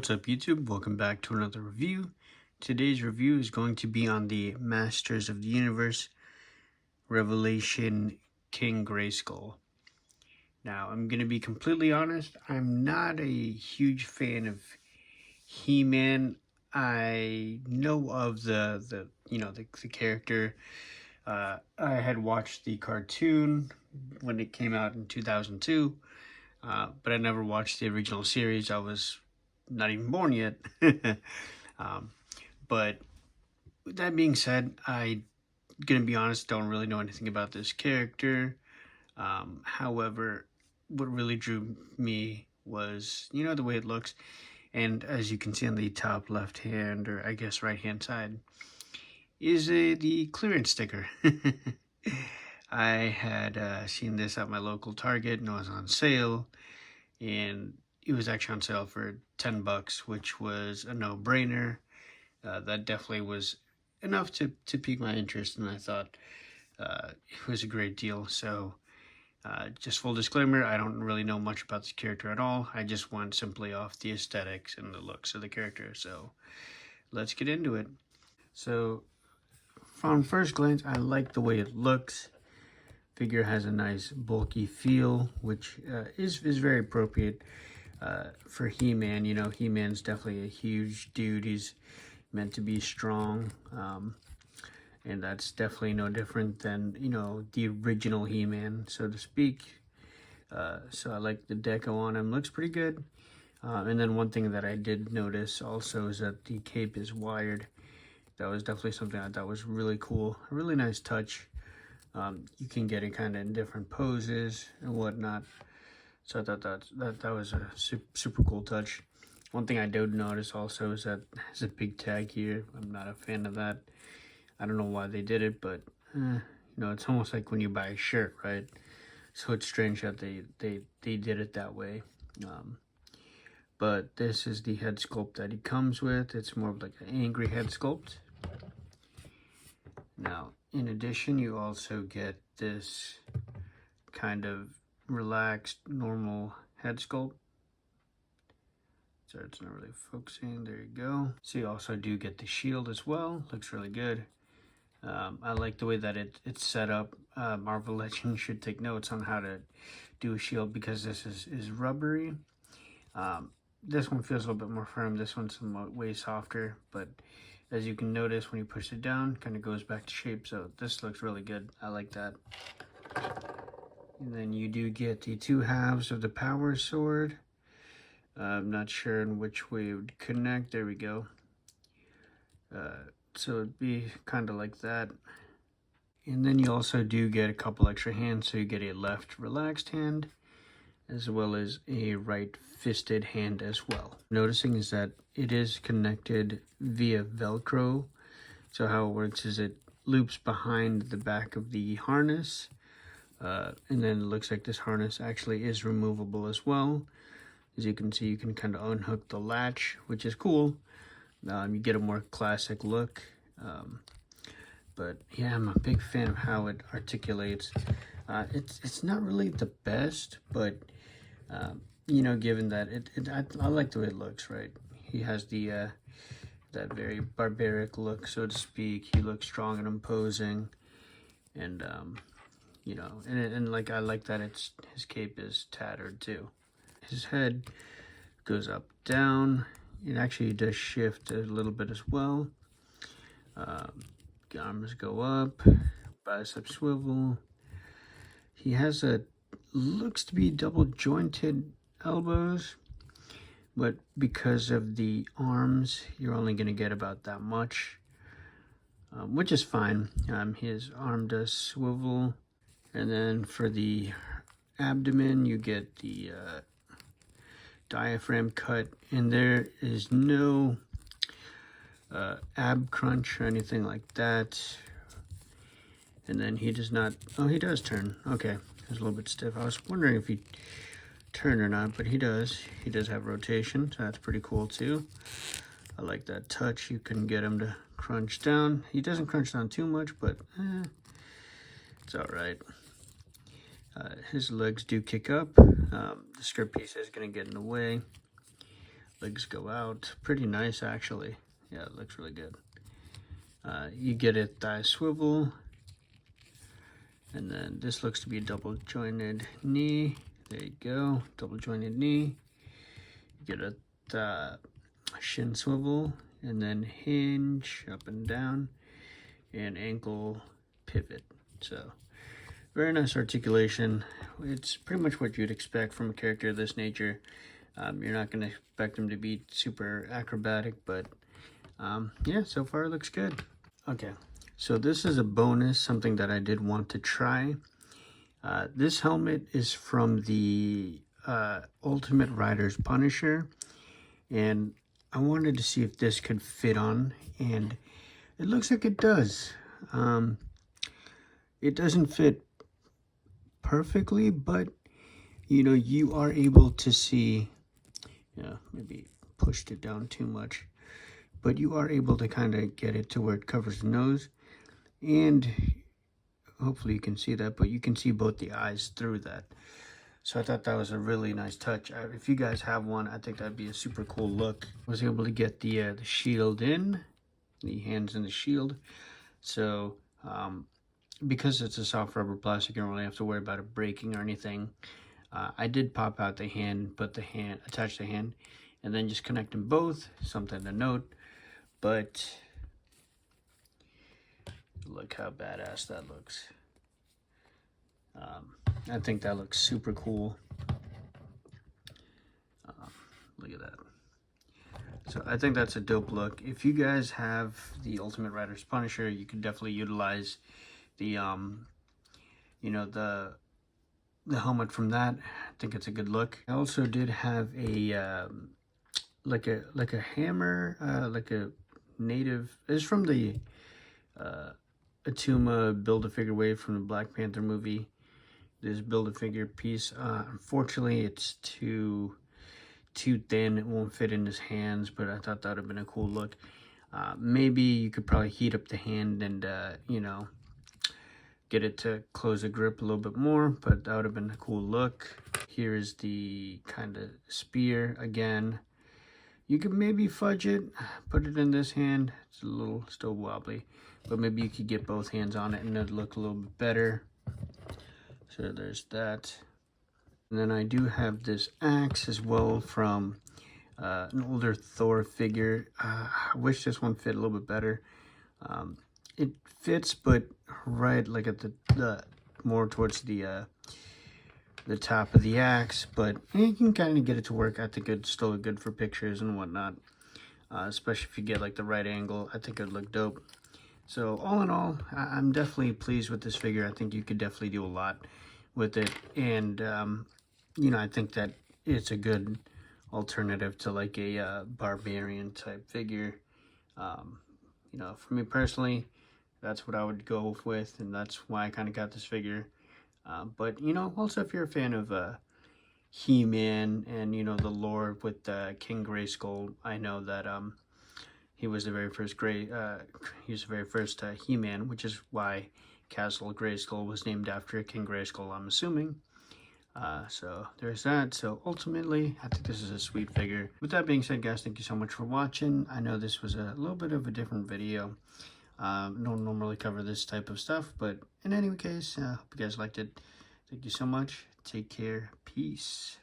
What's up YouTube? Welcome back to another review. Today's review is going to be on the Masters of the Universe Revelation King Grayskull. Now, I'm going to be completely honest, I'm not a huge fan of He-Man. I know of the character. I had watched the cartoon when it came out in 2002, but I never watched the original series. I was not even born yet. But with that being said, I gonna be honest, don't really know anything about this character. However, what really drew me was, the way it looks. And as you can see on the top left hand, or I guess right hand side, is the clearance sticker. I had seen this at my local Target and it was on sale, and it was actually on sale for $10, which was a no-brainer. That definitely was enough to pique my interest, and I thought it was a great deal. So just full disclaimer, I don't really know much about this character at all. I just went simply off the aesthetics and the looks of the character. So let's get into it. So from first glance, I like the way it looks. Figure has a nice bulky feel, which is very appropriate for He-Man. He-Man's definitely a huge dude. He's meant to be strong, and that's definitely no different than the original He-Man, so to speak. So I like the deco on him. Looks pretty good. And then one thing that I did notice also is that the cape is wired. That was definitely something I thought was really cool. A really nice touch. You can get it kind of in different poses and whatnot. So I thought that was a super cool touch. One thing I did notice also is that there's a big tag here. I'm not a fan of that. I don't know why they did it, but it's almost like when you buy a shirt, right? So it's strange that they did it that way. But this is the head sculpt that he comes with. It's more of like an angry head sculpt. Now, in addition, you also get this kind of relaxed, normal head sculpt. So it's not really focusing. There you go. So you also do get the shield as well. Looks really good. I like the way that it's set up. Marvel Legends should take notes on how to do a shield, because this is rubbery. This one feels a little bit more firm. This one's way softer, but as you can notice, when you push it down, kind of goes back to shape. So this looks really good. I like that. And then you do get the two halves of the power sword. I'm not sure in which way it would connect. There we go. So it'd be kind of like that. And then you also do get a couple extra hands. So you get a left relaxed hand, as well as a right fisted hand as well. Noticing is that it is connected via Velcro. So how it works is it loops behind the back of the harness. And then it looks like this harness actually is removable as well. As you can see, you can kind of unhook the latch, which is cool. You get a more classic look. But yeah, I'm a big fan of how it articulates. It's not really the best, but given that I like the way it looks, right? He has the that very barbaric look, so to speak. He looks strong and imposing, and like I like that his cape is tattered too. His head goes up, down. It actually does shift a little bit as well. Arms go up, bicep swivel. He has looks to be double jointed elbows, but because of the arms, you're only going to get about that much, which is fine. His arm does swivel, and then for the abdomen, you get the diaphragm cut, and there is no ab crunch or anything like that. And then he does not, oh, he does turn. Okay, it's a little bit stiff. I was wondering if he turned or not, but he does have rotation, so that's pretty cool too. I like that touch. You can get him to crunch down. He doesn't crunch down too much, but it's all right. His legs do kick up. The skirt piece is going to get in the way. legs go out. Pretty nice, actually. Yeah, it looks really good. You get a thigh swivel, and then this looks to be a double jointed knee. There you go, double jointed knee. You get a shin swivel, and then hinge up and down, and ankle pivot. So very nice articulation. It's pretty much what you'd expect from a character of this nature. You're not going to expect them to be super acrobatic, but yeah, so far it looks good. Okay, so this is a bonus, something that I did want to try. This helmet is from the Ultimate Rider's Punisher, and I wanted to see if this could fit on, and it looks like it does. It doesn't fit perfectly, but you know, you are able to see, maybe pushed it down too much, but you are able to kind of get it to where it covers the nose, and hopefully you can see that, but you can see both the eyes through that. So I thought that was a really nice touch. If you guys have one, I think that'd be a super cool look. I was able to get the shield in, the hands in the shield. So because it's a soft rubber plastic, you don't really have to worry about it breaking or anything. I did pop out the hand, attach the hand, and then just connect them both. Something to note. But look how badass that looks. I think that looks super cool. Look at that. So I think that's a dope look. If you guys have the Ultimate Rider's Punisher, you can definitely utilize the the helmet from that. I think it's a good look. I also did have a like a hammer, like a native. It's from the Atuma Build-A-Figure wave from the Black Panther movie. This Build-A-Figure piece. Unfortunately, it's too thin. It won't fit in his hands, but I thought that would have been a cool look. Maybe you could probably heat up the hand and get it to close the grip a little bit more, but that would have been a cool look. Here is the kind of spear again. You could maybe fudge it, put it in this hand. It's a little still wobbly, but maybe you could get both hands on it and it'd look a little bit better. So there's that. And then I do have this axe as well from an older Thor figure. I wish this one fit a little bit better. It fits, but right like at the more towards the top of the axe, but you can kind of get it to work. I think it's still good for pictures and whatnot, especially if you get like the right angle. I think it would look dope. So all in all, I'm definitely pleased with this figure. I think you could definitely do a lot with it, and I think that it's a good alternative to like a barbarian type figure. For me personally, that's what I would go with, and that's why I kind of got this figure. But also if you're a fan of He-Man and the lore with King Grayskull, I know that he was the very first He-Man, which is why Castle Grayskull was named after King Grayskull, I'm assuming. So there's that. So ultimately, I think this is a sweet figure. With that being said, guys, thank you so much for watching. I know this was a little bit of a different video. Don't normally cover this type of stuff, but in any case, hope you guys liked it. Thank you so much. Take care. Peace.